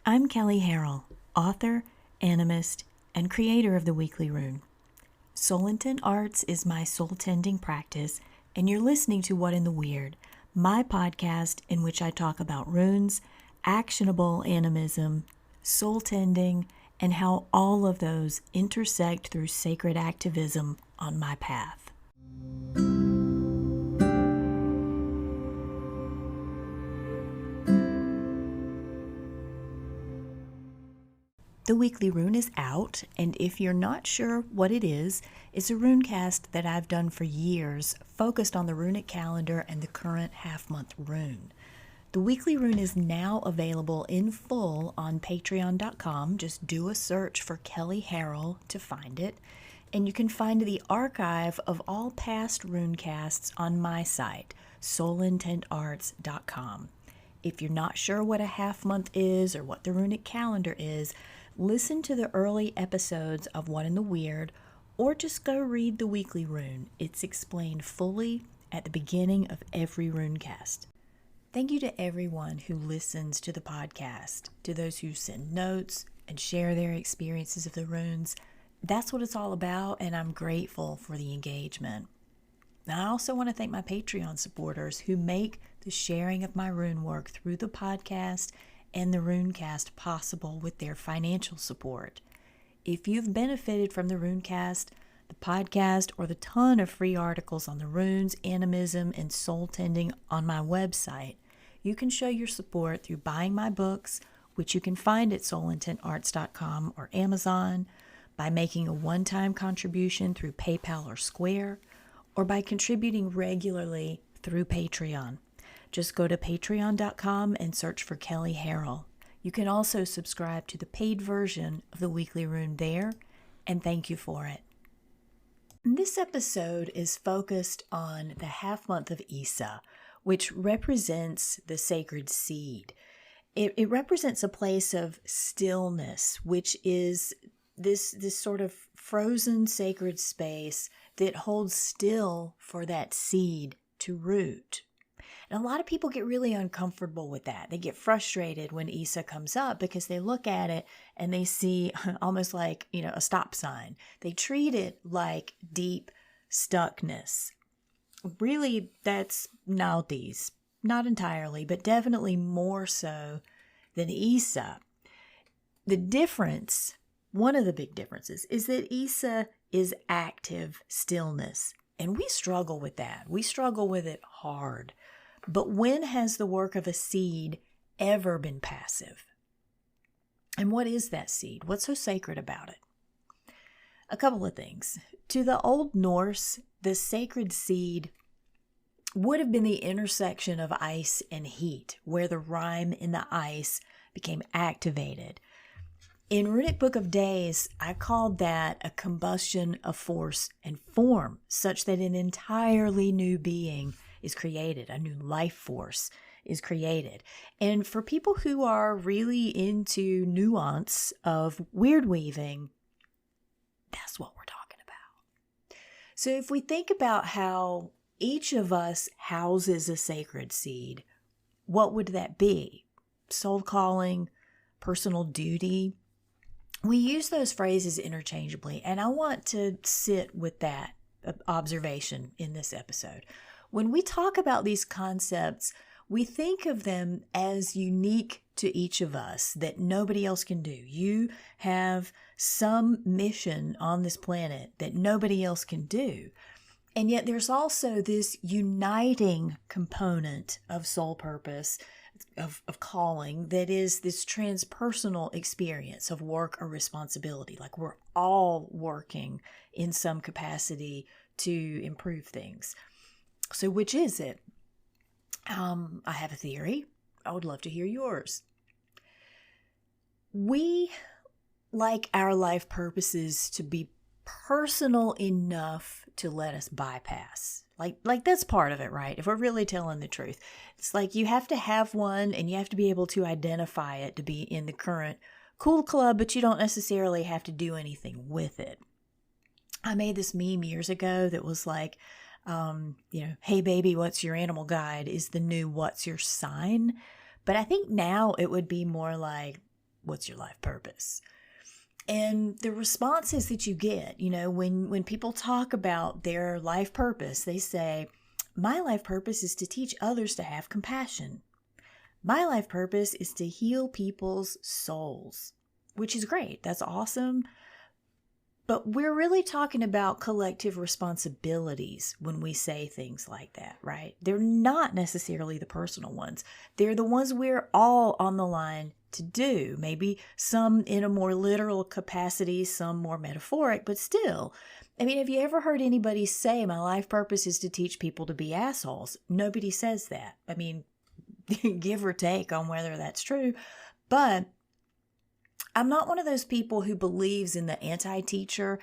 I'm Kelley Harrell, author, animist, and creator of the Weekly Rune. Soul Intent Arts is my soul-tending practice, and you're listening to What in the Weird, my podcast in which I talk about runes, actionable animism, soul-tending, and how all of those intersect through sacred activism on my path. The Weekly Rune is out, and if you're not sure what it is, it's a runecast that I've done for years, focused on the runic calendar and the current half-month rune. The Weekly Rune is now available in full on patreon.com. Just do a search for Kelley Harrell to find it, and you can find the archive of all past runecasts on my site, soulintentarts.com. If you're not sure what a half-month is or what the runic calendar is, listen to the early episodes of What in the Weird, or just go read the Weekly Rune. It's explained fully at the beginning of every runecast. Thank you to everyone who listens to the podcast, to those who send notes and share their experiences of the runes. That's what it's all about, and I'm grateful for the engagement. And I also want to thank my Patreon supporters who make the sharing of my rune work through the podcast and the runecast possible with their financial support. If you've benefited from the runecast, the podcast, or the ton of free articles on the runes, animism, and soul tending on my website, you can show your support through buying my books, which you can find at soulintentarts.com or Amazon, by making a one-time contribution through PayPal or Square, or by contributing regularly through Patreon. Just go to patreon.com and search for Kelley Harrell. You can also subscribe to the paid version of the Weekly Rune there, and thank you for it. This episode is focused on the half month of Isa, which represents the sacred seed. It represents a place of stillness, which is this sort of frozen sacred space that holds still for that seed to root. And a lot of people get really uncomfortable with that. They get frustrated when Isa comes up because they look at it and they see almost like, a stop sign. They treat it like deep stuckness. Really, that's Naldi's. Not entirely, but definitely more so than Isa. The difference, one of the big differences, is that Isa is active stillness. And we struggle with that. We struggle with it hard. But when has the work of a seed ever been passive? And what is that seed? What's so sacred about it? A couple of things. To the Old Norse, the sacred seed would have been the intersection of ice and heat, where the rime in the ice became activated. In Runic Book of Days, I called that a combustion of force and form, such that an entirely new being is created, a new life force is created. And for people who are really into nuance of weird weaving, that's what we're talking about. So if we think about how each of us houses a sacred seed, what would that be? Soul calling, personal duty? We use those phrases interchangeably, and I want to sit with that observation in this episode. When we talk about these concepts, we think of them as unique to each of us that nobody else can do. You have some mission on this planet that nobody else can do. And yet there's also this uniting component of soul purpose, of calling, that is this transpersonal experience of work or responsibility. Like we're all working in some capacity to improve things. So which is it? I have a theory. I would love to hear yours. We like our life purposes to be personal enough to let us bypass. Like that's part of it, right? If we're really telling the truth. It's like you have to have one and you have to be able to identify it to be in the current cool club, but you don't necessarily have to do anything with it. I made this meme years ago that was like, hey baby, what's your animal guide is the new what's your sign. But I think now it would be more like, what's your life purpose? And the responses that you get, when people talk about their life purpose, they say, my life purpose is to teach others to have compassion. My life purpose is to heal people's souls, which is great. That's awesome. But we're really talking about collective responsibilities when we say things like that, right? They're not necessarily the personal ones. They're the ones we're all on the line to do. Maybe some in a more literal capacity, some more metaphoric, but still. I mean, have you ever heard anybody say, my life purpose is to teach people to be assholes? Nobody says that. I mean, give or take on whether that's true. But I'm not one of those people who believes in the anti-teacher.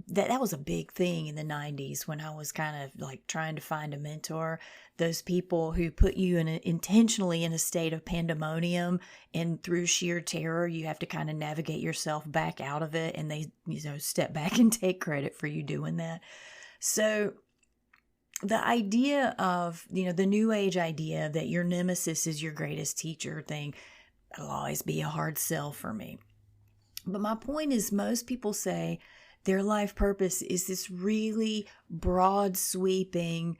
That was a big thing in the 90s when I was kind of like trying to find a mentor. Those people who put you intentionally in a state of pandemonium, and through sheer terror, you have to kind of navigate yourself back out of it, and they, step back and take credit for you doing that. So the idea of, the new age idea that your nemesis is your greatest teacher thing, it'll always be a hard sell for me. But my point is, most people say their life purpose is this really broad sweeping,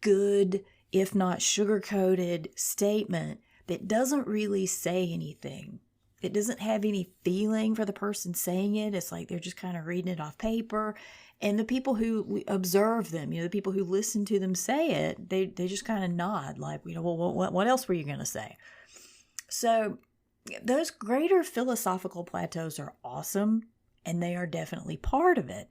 good, if not sugar-coated statement that doesn't really say anything. It doesn't have any feeling for the person saying it. It's like they're just kind of reading it off paper. And the people who observe them, the people who listen to them say it, they just kind of nod like, well, what else were you going to say? So those greater philosophical plateaus are awesome, and they are definitely part of it.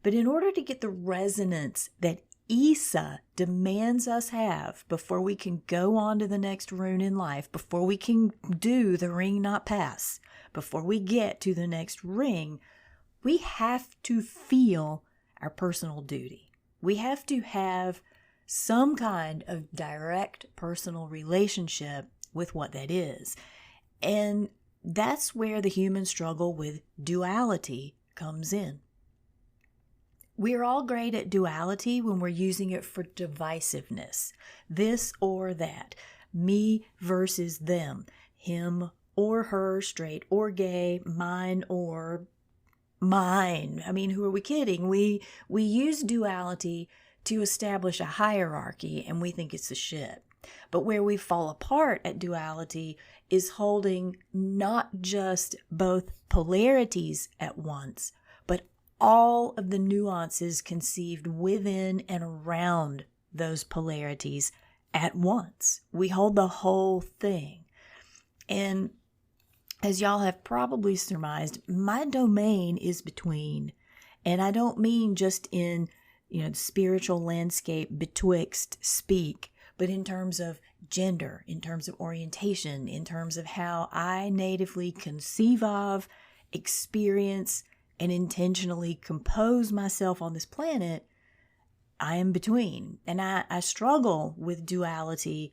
But in order to get the resonance that Issa demands us have before we can go on to the next rune in life, before we can do the ring not pass, before we get to the next ring, we have to feel our personal duty. We have to have some kind of direct personal relationship with what that is. And that's where the human struggle with duality comes in. We're all great at duality when we're using it for divisiveness. This or that. Me versus them. Him or her, straight or gay, mine or mine. I mean, who are we kidding? We use duality to establish a hierarchy, and we think it's the shit. But where we fall apart at duality is holding not just both polarities at once, but all of the nuances conceived within and around those polarities at once. We hold the whole thing. And as y'all have probably surmised, my domain is between. And I don't mean just in, the spiritual landscape betwixt speak, but in terms of gender, in terms of orientation, in terms of how I natively conceive of, experience, and intentionally compose myself on this planet, I am between. And I struggle with duality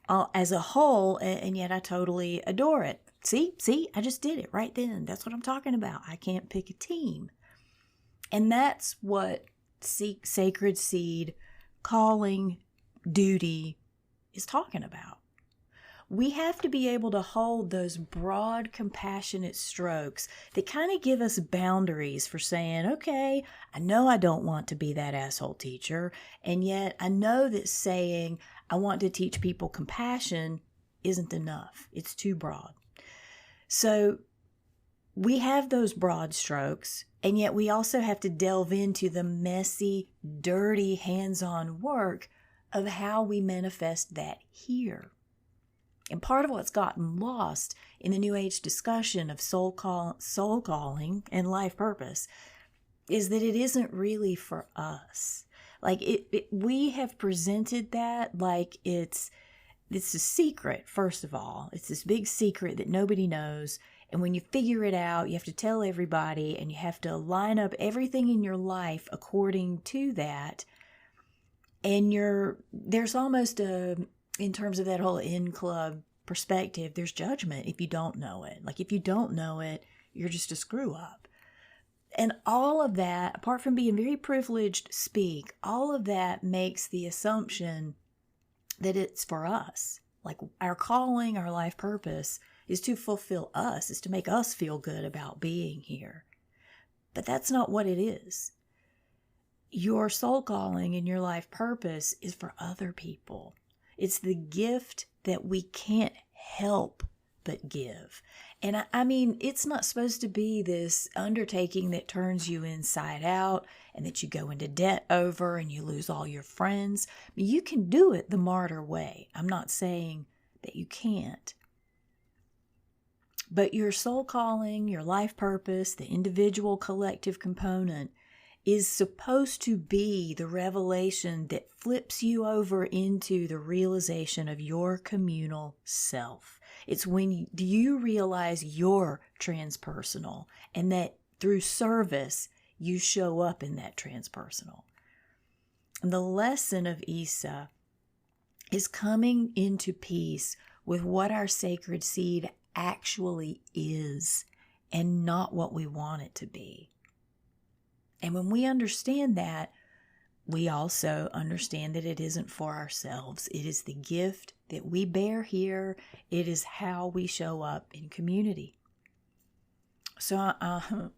as a whole, and yet I totally adore it. See, I just did it right then. That's what I'm talking about. I can't pick a team. And that's what sacred seed, calling, duty is talking about. We have to be able to hold those broad, compassionate strokes that kind of give us boundaries for saying, okay, I know I don't want to be that asshole teacher, and yet I know that saying I want to teach people compassion isn't enough. It's too broad. So we have those broad strokes, and yet we also have to delve into the messy, dirty, hands-on work of how we manifest that here. And part of what's gotten lost in the New Age discussion of soul calling and life purpose is that it isn't really for us. Like we have presented that like it's a secret, first of all. It's this big secret that nobody knows. And when you figure it out, you have to tell everybody, and you have to line up everything in your life according to that. And there's almost in terms of that whole in-club perspective, there's judgment if you don't know it. Like if you don't know it, you're just a screw up. And all of that, apart from being very privileged speak, all of that makes the assumption that it's for us. Like our calling, our life purpose is to fulfill us, is to make us feel good about being here. But that's not what it is. Your soul calling and your life purpose is for other people. It's the gift that we can't help but give. And I mean, it's not supposed to be this undertaking that turns you inside out and that you go into debt over and you lose all your friends. I mean, you can do it the martyr way. I'm not saying that you can't. But your soul calling, your life purpose, the individual collective component is supposed to be the revelation that flips you over into the realization of your communal self. It's when you realize you're transpersonal and that through service, you show up in that transpersonal. And the lesson of Isa is coming into peace with what our sacred seed actually is and not what we want it to be. And when we understand that, we also understand that it isn't for ourselves. It is the gift that we bear here. It is how we show up in community. So I'm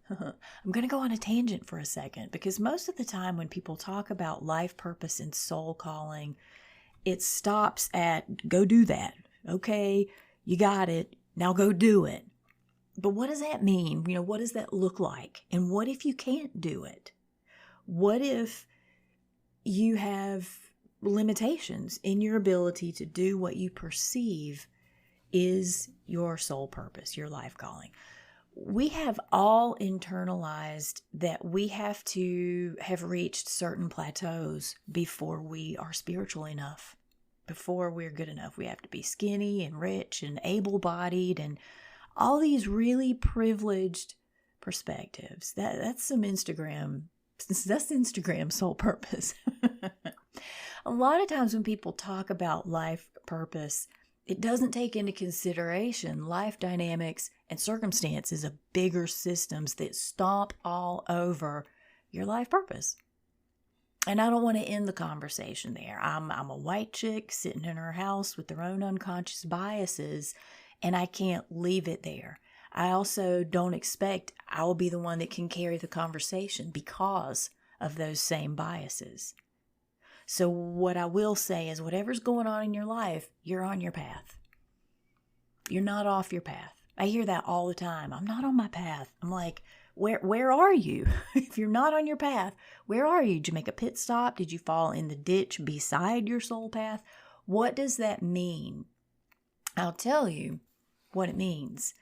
going to go on a tangent for a second, because most of the time when people talk about life purpose and soul calling, it stops at go do that. Okay, you got it. Now go do it. But what does that mean? What does that look like? And what if you can't do it? What if you have limitations in your ability to do what you perceive is your soul purpose, your life calling? We have all internalized that we have to have reached certain plateaus before we are spiritual enough, before we're good enough. We have to be skinny and rich and able-bodied and all these really privileged perspectives. That's Instagram soul purpose. A lot of times when people talk about life purpose, it doesn't take into consideration life dynamics and circumstances of bigger systems that stomp all over your life purpose. And I don't want to end the conversation there. I'm a white chick sitting in her house with her own unconscious biases, and I can't leave it there. I also don't expect I will be the one that can carry the conversation because of those same biases. So what I will say is whatever's going on in your life, you're on your path. You're not off your path. I hear that all the time. I'm not on my path. I'm like, where are you? If you're not on your path, where are you? Did you make a pit stop? Did you fall in the ditch beside your soul path? What does that mean? I'll tell you what it means.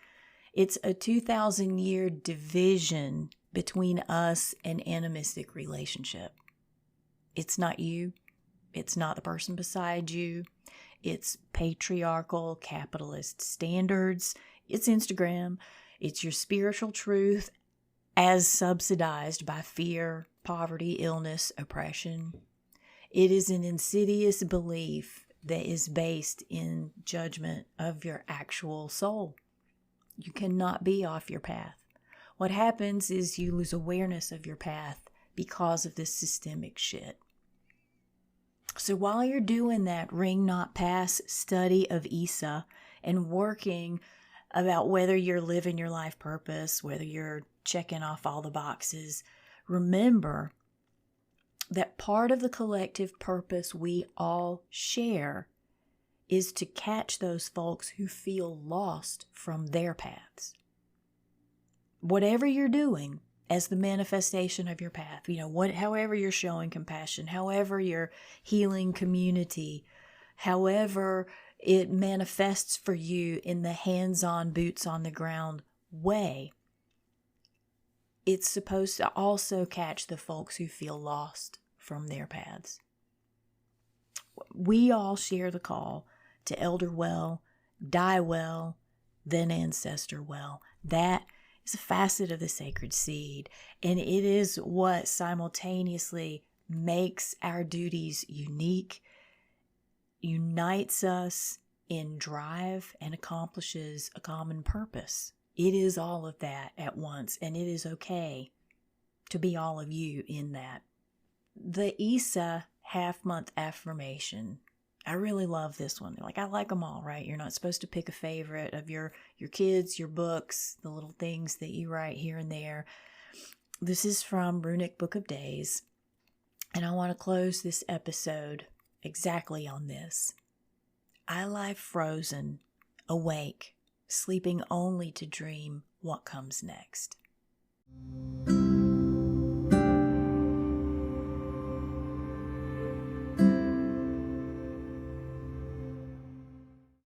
It's a 2,000-year division between us and animistic relationship. It's not you. It's not the person beside you. It's patriarchal capitalist standards. It's Instagram. It's your spiritual truth as subsidized by fear, poverty, illness, oppression. It is an insidious belief that is based in judgment of your actual soul. You cannot be off your path. What happens is you lose awareness of your path because of this systemic shit. So while you're doing that ring not pass study of Isa and working about whether you're living your life purpose, whether you're checking off all the boxes, remember that part of the collective purpose we all share is to catch those folks who feel lost from their paths. Whatever you're doing as the manifestation of your path, however you're showing compassion, however you're healing community, however it manifests for you in the hands-on, boots-on-the-ground way, it's supposed to also catch the folks who feel lost from their paths. We all share the call to elder well, die well, then ancestor well. That is a facet of the sacred seed, and it is what simultaneously makes our duties unique, unites us in drive, and accomplishes a common purpose. It is all of that at once, and it is okay to be all of you in that. The Isa half-month affirmation I really love this one. Like, I like them all, right? You're not supposed to pick a favorite of your kids, your books, the little things that you write here and there. This is from Runic Book of Days, and I want to close this episode exactly on this. I lie frozen, awake, sleeping only to dream what comes next.